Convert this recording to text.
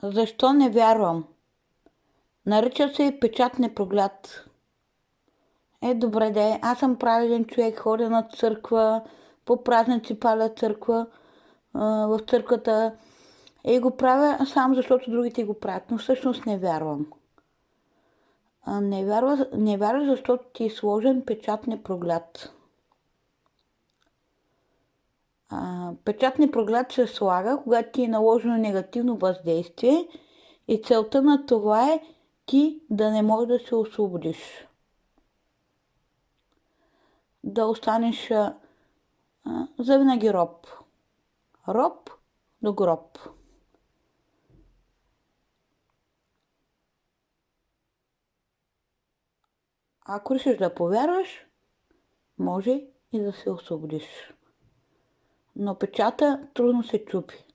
Защо не вярвам? Нарича се печат непроглед. Добре де, аз съм праведен човек, ходя на църква, по празници паля църква, в църквата. Го правя само защото другите го правят, но всъщност не вярвам. Не вярваш, защото ти е сложен печат непроглед. Печат непроглед се слага, когато ти е наложено негативно въздействие и целта на това е ти да не можеш да се освободиш. Да останеш завинаги роб. Роб до гроб. Ако решиш да повярваш, може и да се освободиш. Но печата трудно се чупи.